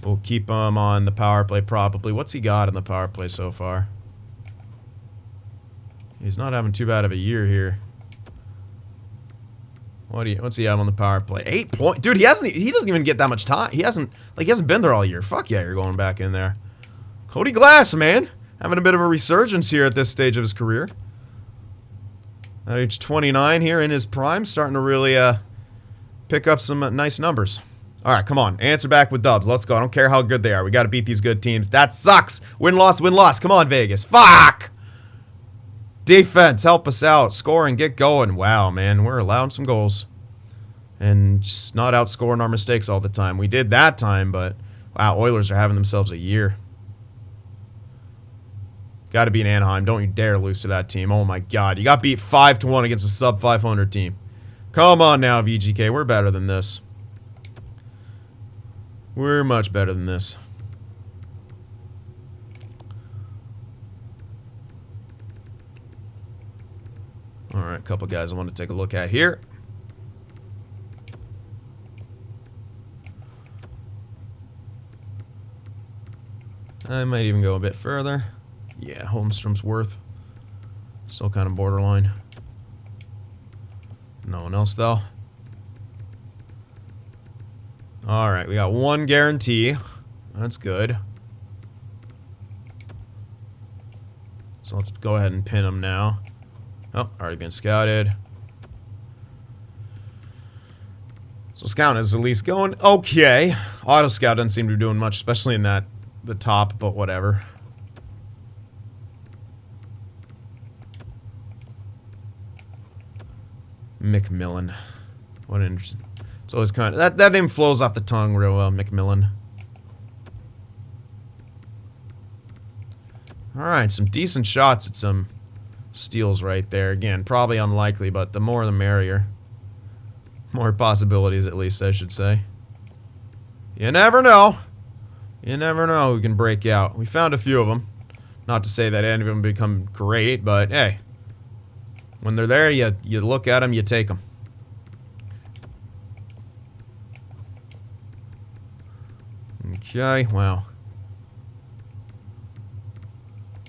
We'll keep him on the power play probably. What's he got in the power play so far? He's not having too bad of a year here. What's he have on the power play? 8 points. Dude, he doesn't even get that much time. He hasn't been there all year. Fuck yeah, you're going back in there. Cody Glass, man. Having a bit of a resurgence here at this stage of his career. At age 29 here in his prime, starting to really pick up some nice numbers. All right, come on. Answer back with dubs. Let's go. I don't care how good they are. We got to beat these good teams. That sucks. Win-loss, win-loss. Come on, Vegas. Fuck! Defense, help us out. Scoring, get going. Wow, man. We're allowing some goals. And just not outscoring our mistakes all the time. We did that time, but wow, Oilers are having themselves a year. Got to beat Anaheim. Don't you dare lose to that team. Oh, my God. You got beat 5-1 against a sub-500 team. Come on now, VGK. We're better than this. We're much better than this. All right, a couple guys I want to take a look at here. I might even go a bit further. Yeah, Holmstrom's worth. Still kind of borderline. No one else, though. Alright, we got one guarantee. That's good. So let's go ahead and pin him now. Oh, already been scouted. So scout is at least going okay. Auto scout doesn't seem to be doing much, especially in the top, but whatever. McMillan. What an interesting. It's always kind of that name flows off the tongue real well, McMillan. Alright, some decent shots at some steals right there. Again, probably unlikely, but the more the merrier. More possibilities, at least, I should say. You never know. You never know who can break out. We found a few of them. Not to say that any of them become great, but hey. When they're there, you look at them, you take them. Okay, wow.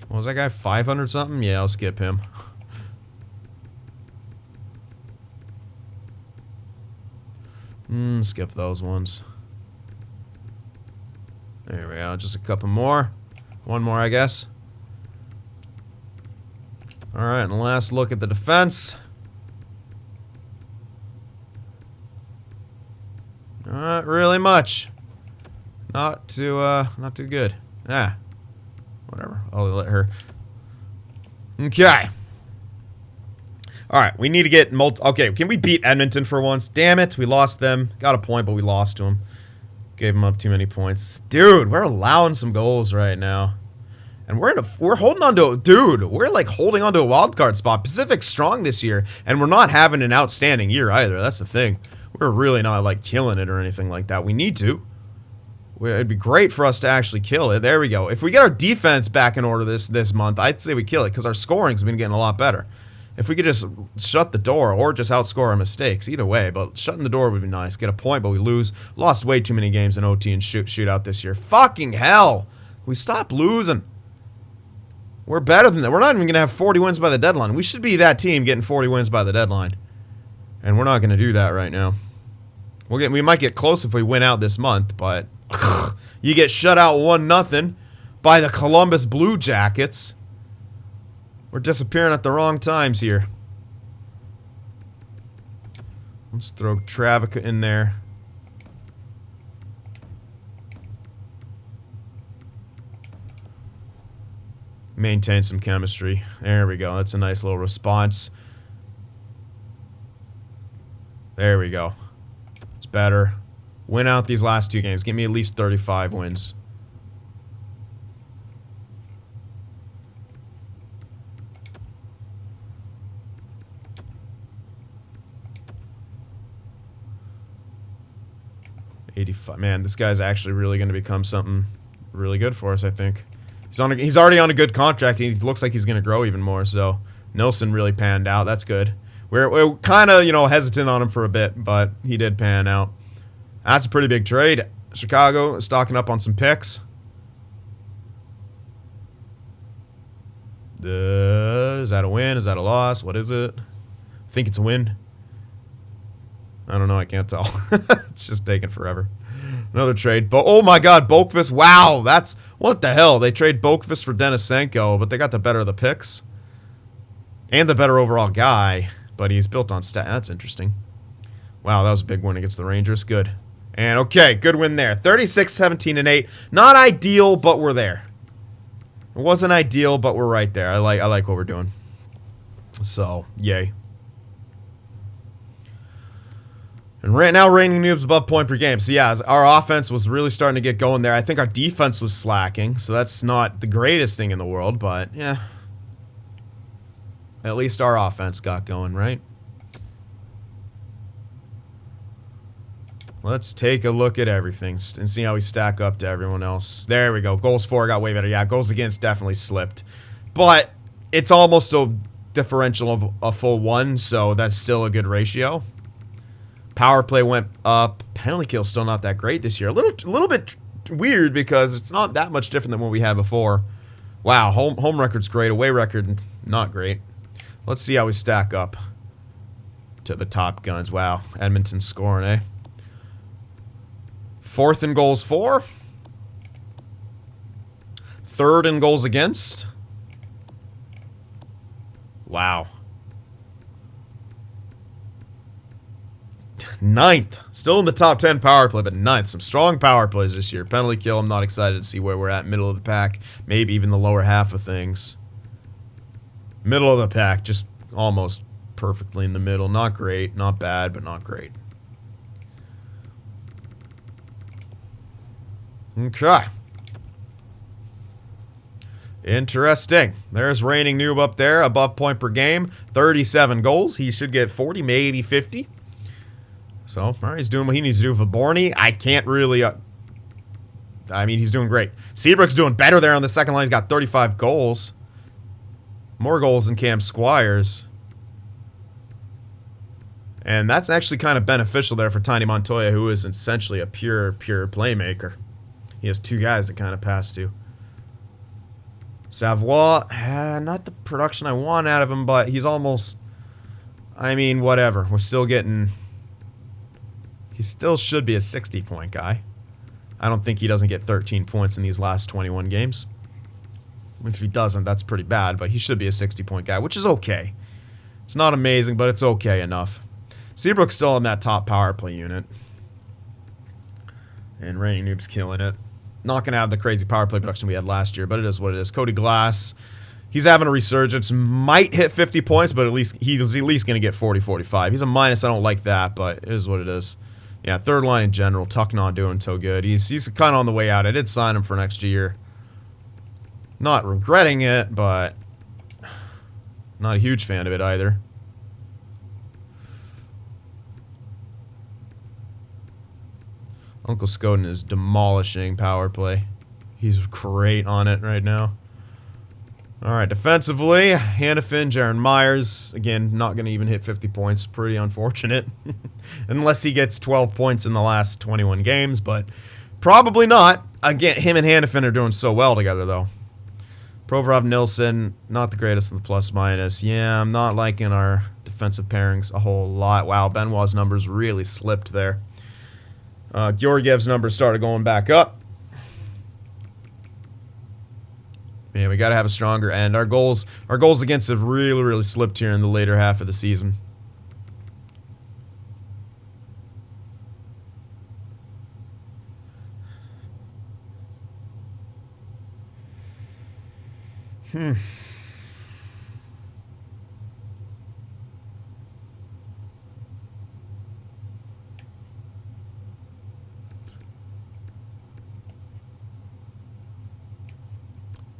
What was that guy, 500 something? Yeah, I'll skip him. Skip those ones. There we go, just a couple more. One more, I guess. Alright, and last look at the defense. Not really much. Not too good. Ah. Whatever. I'll let her. Okay. Alright, we need to get okay, can we beat Edmonton for once? Damn it, we lost them. Got a point, but we lost to them. Gave them up too many points. Dude, we're allowing some goals right now. And we're holding on to, dude, we're like holding on to a wild card spot. Pacific's strong this year, and we're not having an outstanding year either. That's the thing. We're really not like killing it or anything like that. We need to. It'd be great for us to actually kill it. There we go. If we get our defense back in order this month, I'd say we kill it because our scoring's been getting a lot better. If we could just shut the door or just outscore our mistakes, either way, but shutting the door would be nice. Get a point, but we lose. Lost way too many games in OT and shootout this year. Fucking hell. We stopped losing. We're better than that. We're not even going to have 40 wins by the deadline. We should be that team getting 40 wins by the deadline. And we're not going to do that right now. We might get close if we win out this month, but you get shut out 1-0 by the Columbus Blue Jackets. We're disappearing at the wrong times here. Let's throw Travica in there. Maintain some chemistry. There we go. That's a nice little response. There we go. It's better. Win out these last two games. Give me at least 35 wins. $85. Man, this guy's actually really going to become something really good for us, I think. He's already on a good contract, and he looks like he's going to grow even more, so Nilsson really panned out. That's good. We're kind of, hesitant on him for a bit, but he did pan out. That's a pretty big trade. Chicago stocking up on some picks. Is that a win? Is that a loss? What is it? I think it's a win. I don't know. I can't tell. It's just taking forever. Another trade. But oh my God, Boqvist. Wow, that's what the hell. They trade Boqvist for Denisenko, but they got the better of the picks and the better overall guy. But he's built on stat. That's interesting. Wow, that was a big win against the Rangers. Good. And okay, good win there. 36, 17, and 8. Not ideal, but we're there. It wasn't ideal, but we're right there. I like what we're doing. So, yay. And right now, reigning noobs above point per game. So yeah, our offense was really starting to get going there. I think our defense was slacking, so that's not the greatest thing in the world, but yeah. At least our offense got going, right? Let's take a look at everything and see how we stack up to everyone else. There we go. Goals for got way better. Yeah, goals against definitely slipped. But it's almost a differential of a full 1, so that's still a good ratio. Power play went up. Penalty kill still not that great this year. A little bit weird because it's not that much different than what we had before. Wow, home record's great. Away record, not great. Let's see how we stack up to the top guns. Wow, Edmonton scoring, eh? 4th in goals for. 3rd in goals against. Wow. 9th. Still in the top 10 power play, but 9th. Some strong power plays this year. Penalty kill, I'm not excited to see where we're at. Middle of the pack. Maybe even the lower half of things. Middle of the pack. Just almost perfectly in the middle. Not great. Not bad, but not great. Okay. Interesting. There's reigning noob up there, above point per game. 37 goals. He should get 40, maybe 50. So, all right, he's doing what he needs to do for Borny. I can't really... I mean, he's doing great. Seabrook's doing better there on the second line. He's got 35 goals. More goals than Cam Squires. And that's actually kind of beneficial there for Tiny Montoya, who is essentially a pure playmaker. He has 2 guys to kind of pass to. Savoie, not the production I want out of him, but he's almost... I mean, whatever. We're still getting... He still should be a 60-point guy. I don't think he doesn't get 13 points in these last 21 games. If he doesn't, that's pretty bad, but he should be a 60-point guy, which is okay. It's not amazing, but it's okay enough. Seabrook's still in that top power play unit. And Reigning Noob's killing it. Not going to have the crazy power play production we had last year, but it is what it is. Cody Glass, he's having a resurgence. Might hit 50 points, but at least he's at least going to get 40, 45. He's a minus. I don't like that, but it is what it is. Yeah, third line in general. Tuck not doing so good. He's kind of on the way out. I did sign him for next year. Not regretting it, but not a huge fan of it either. Uncle Skoden is demolishing power play. He's great on it right now. All right, defensively, Hannafin, Jaron Myers. Again, not going to even hit 50 points. Pretty unfortunate. Unless he gets 12 points in the last 21 games, but probably not. Again, him and Hannafin are doing so well together, though. Provorov, Nilsson, not the greatest in the plus-minus. Yeah, I'm not liking our defensive pairings a whole lot. Wow, Benoit's numbers really slipped there. Georgiev's numbers started going back up. Man, we got to have a stronger end. Our goals against have really slipped here in the later half of the season.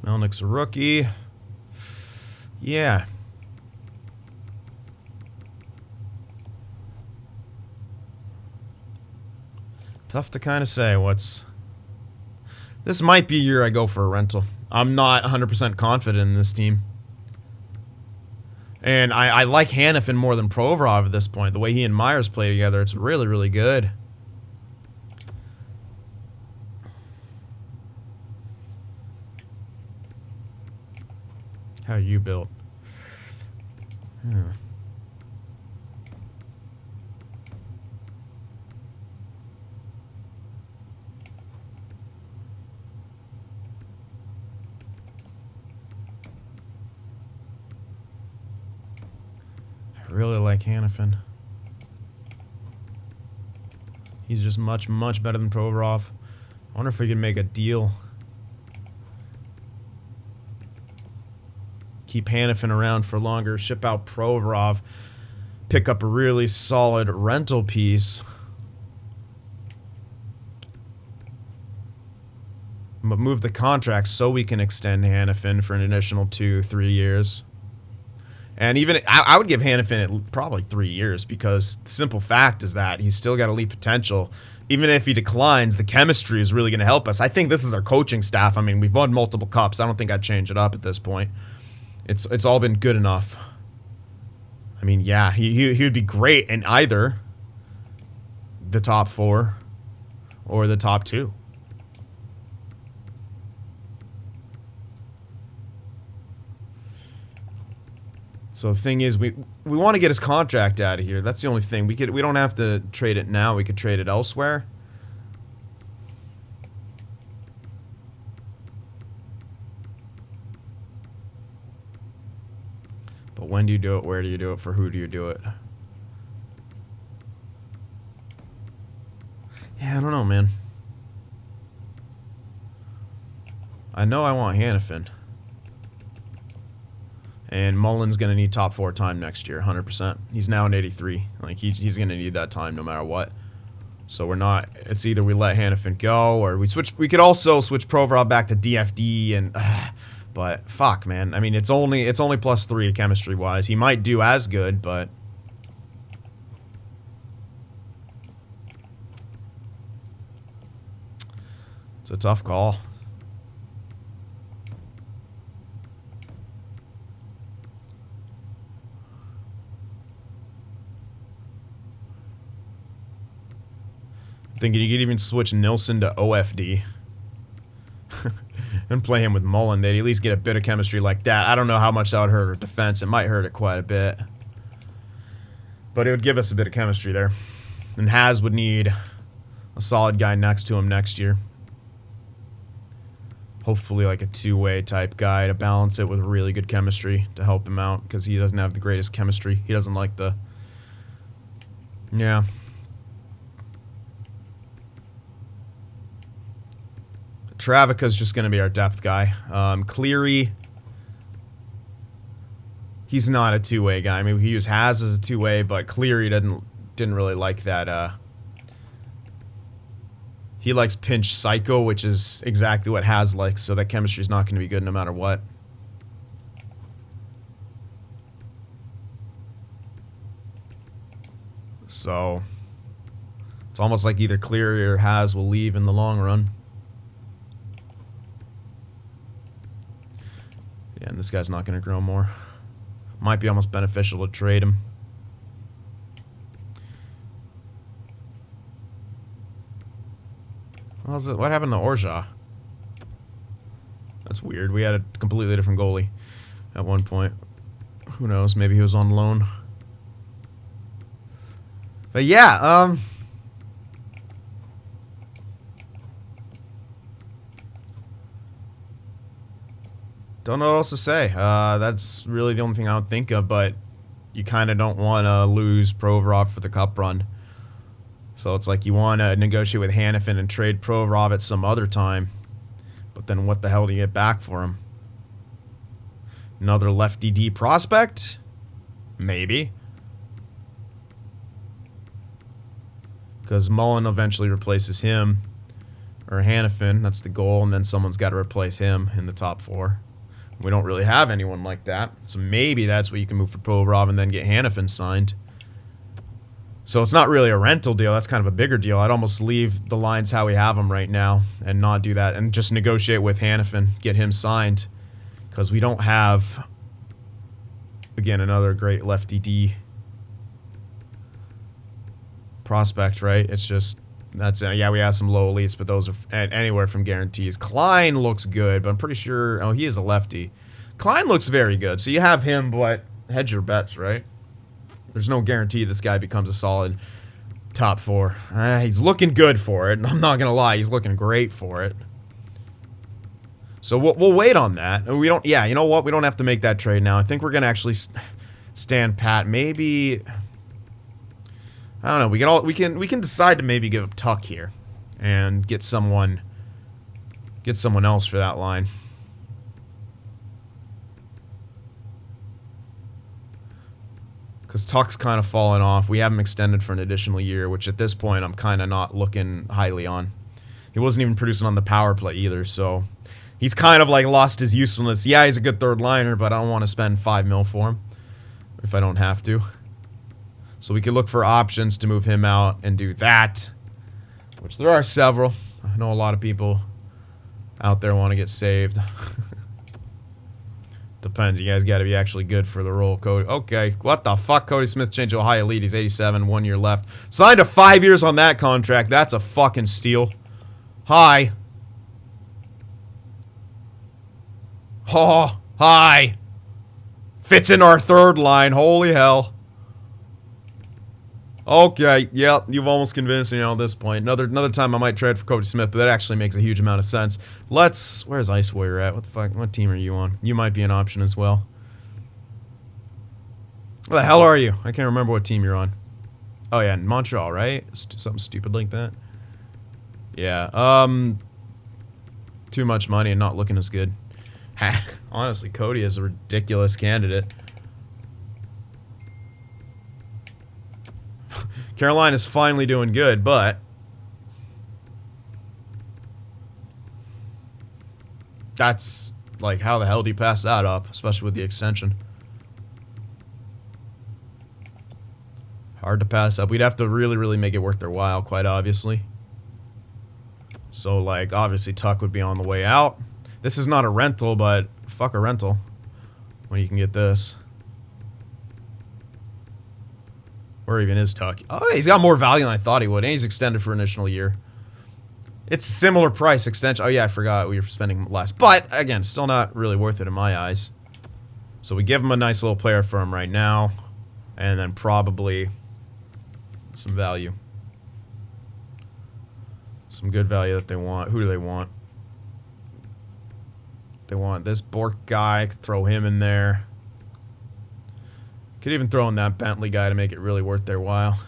Melnick's a rookie. Yeah. Tough to kind of say what's... This might be a year I go for a rental. I'm not 100% confident in this team. And I like Hannafin more than Provorov at this point. The way he and Myers play together, it's really good. How are you built? I really like Hanifin. He's just much, much better than Provorov. I wonder if we can make a deal. Keep Hanifin around for longer, ship out Provorov, pick up a really solid rental piece. But move the contract so we can extend Hanifin for an additional 2-3 years. And even, I would give Hanifin probably 3 years, because the simple fact is that he's still got elite potential. Even if he declines, the chemistry is really going to help us. I think this is our coaching staff. I mean, we've won multiple cups. I don't think I'd change it up at this point. It's all been good enough. I mean, yeah, he would be great in either the top 4 or the top 2. So the thing is, we want to get his contract out of here. That's the only thing. We don't have to trade it now. We could trade it elsewhere. But when do you do it? Where do you do it? For who do you do it? Yeah, I don't know, man. I know I want Hanifin. And Mullen's going to need top 4 time next year, 100%. He's now an 83. Like, he's going to need that time no matter what. So we're not... It's either we let Hanifin go, or we switch... We could also switch Provorov back to DFD, and... but, fuck, man. I mean, it's only +3 chemistry-wise. He might do as good, but... It's a tough call. Thinking you could even switch Nilsson to OFD and play him with Mullen. They'd at least get a bit of chemistry like that. I don't know how much that would hurt our defense. It might hurt it quite a bit, but it would give us a bit of chemistry there. And Haz would need a solid guy next to him next year. Hopefully like a two-way type guy to balance it with really good chemistry to help him out, because he doesn't have the greatest chemistry. He doesn't like the... Yeah. Travica's just going to be our depth guy. Cleary, he's not a two-way guy. I mean, he used Haz as a two-way, but Cleary didn't really like that. He likes pinch psycho, which is exactly what Haz likes, so that chemistry's not going to be good no matter what. So it's almost like either Cleary or Haz will leave in the long run. Yeah, and this guy's not going to grow more. Might be almost beneficial to trade him. What happened to Orja? That's weird. We had a completely different goalie at one point. Who knows? Maybe he was on loan. But yeah, don't know what else to say. That's really the only thing I would think of, but you kind of don't want to lose Provorov for the cup run. So it's like you want to negotiate with Hanifin and trade Provorov at some other time. But then what the hell do you get back for him? Another lefty D prospect? Maybe. Because Mullen eventually replaces him. Or Hanifin, that's the goal. And then someone's got to replace him in the top 4. We don't really have anyone like that. So maybe that's what you can move for Provorov and then get Hanifin signed. So it's not really a rental deal. That's kind of a bigger deal. I'd almost leave the lines how we have them right now and not do that. And just negotiate with Hanifin, get him signed. Because we don't have, again, another great lefty D prospect, right? It's just, that's it. Yeah, we have some low elites, but those are anywhere from guarantees. Klein looks good, but I'm pretty sure, oh, he is a lefty. Klein looks very good. So you have him, but hedge your bets, right? There's no guarantee this guy becomes a solid top 4. He's looking good for it. I'm not going to lie. He's looking great for it. So we'll wait on that. We don't, yeah, you know what? We don't have to make that trade now. I think we're going to actually stand pat. Maybe, I don't know. We can decide to maybe give up Tuck here and get someone else for that line. Because Tuck's kind of fallen off. We have him extended for an additional year, which at this point I'm kind of not looking highly on. He wasn't even producing on the power play either, so he's kind of like lost his usefulness. Yeah, he's a good third liner, but I don't want to spend $5 mil for him if I don't have to. So we could look for options to move him out and do that, which there are several. I know a lot of people out there want to get saved. Depends. You guys got to be actually good for the role, Cody. Okay, what the fuck? Cody Smith changed to a high elite. He's 87, 1 year left. Signed to 5 years on that contract. That's a fucking steal. Hi. Oh, hi. Fits in our third line. Holy hell. Okay, yep, you've almost convinced me at this point. Another time I might trade for Cody Smith, but that actually makes a huge amount of sense. Where's Ice Warrior at? What the fuck? What team are you on? You might be an option as well. What the hell are you? I can't remember what team you're on. Oh yeah, Montreal, right? Something stupid like that. Yeah, too much money and not looking as good. Honestly, Cody is a ridiculous candidate. Carolina's finally doing good, but that's like, how the hell do you pass that up, especially with the extension? Hard to pass up. We'd have to really, really make it worth their while, quite obviously. So, like, obviously Tuck would be on the way out. This is not a rental, but fuck a rental when you can get this. Where even is Tuck? Oh, he's got more value than I thought he would, and he's extended for an additional year. It's a similar price extension. Oh yeah, I forgot we were spending less. But, again, still not really worth it in my eyes. So we give him a nice little player for him right now. And then probably some value. Some good value that they want. Who do they want? They want this Bork guy. Could throw him in there. Could even throw in that Bentley guy to make it really worth their while.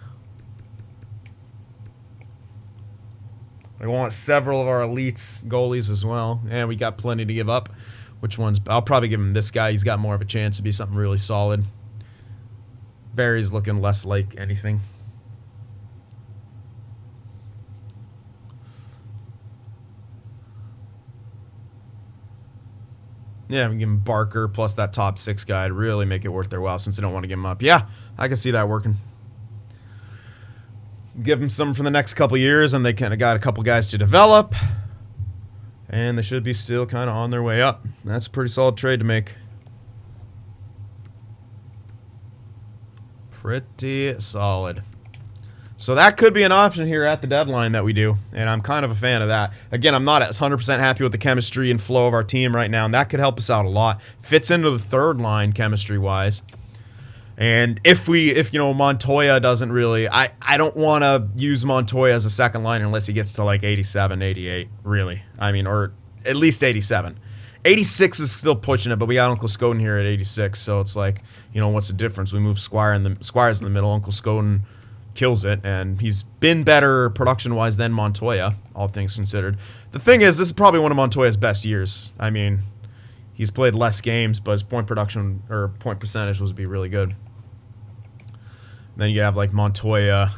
They want several of our elites goalies as well. And we got plenty to give up. Which ones? I'll probably give him this guy. He's got more of a chance to be something really solid. Barry's looking less like anything. Yeah, we can give him Barker plus that top 6 guy to really make it worth their while since they don't want to give him up. Yeah, I can see that working. Give them some for the next couple years, and they kind of got a couple guys to develop. And they should be still kind of on their way up. That's a pretty solid trade to make. Pretty solid. So that could be an option here at the deadline that we do, and I'm kind of a fan of that. Again, I'm not 100% happy with the chemistry and flow of our team right now, and that could help us out a lot. Fits into the third line chemistry-wise. And if you know, Montoya doesn't really... I don't want to use Montoya as a second liner unless he gets to like 87, 88, really. I mean, or at least 87. 86 is still pushing it, but we got Uncle Scoden here at 86, so it's like, you know, what's the difference? We move Squires in the middle. Uncle Scoden kills it, and he's been better production-wise than Montoya, all things considered. The thing is, this is probably one of Montoya's best years. I mean, he's played less games, but his point production, or point percentage, would be really good. And then you have, like, Montoya,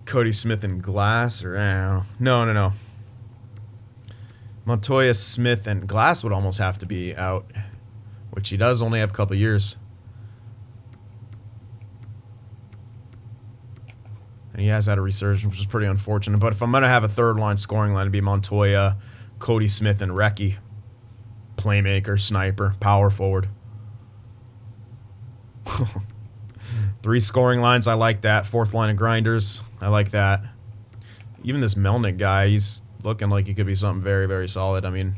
Cody Smith, and Glass, or, no. Montoya, Smith, and Glass would almost have to be out, which he does only have a couple years. And he has had a resurgence, which is pretty unfortunate. But if I'm going to have a third line scoring line, it'd be Montoya, Cody Smith, and Recchi. Playmaker, sniper, power forward. 3 scoring lines, I like that. 4th line of grinders, I like that. Even this Melnick guy, he's looking like he could be something very, very solid. I mean,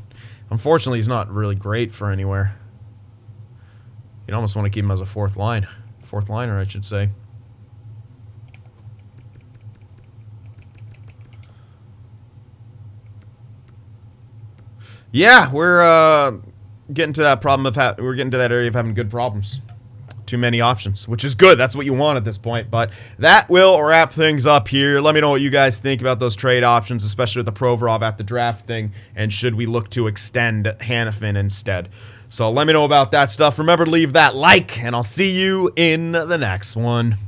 Unfortunately, he's not really great for anywhere. You'd almost want to keep him as a fourth liner, I should say. Yeah, we're getting to that problem of we're getting to that area of having good problems. Too many options, which is good. That's what you want at this point. But that will wrap things up here. Let me know what you guys think about those trade options, especially with the Provorov at the draft thing, and should we look to extend Hanifin instead. So let me know about that stuff. Remember to leave that like, and I'll see you in the next one.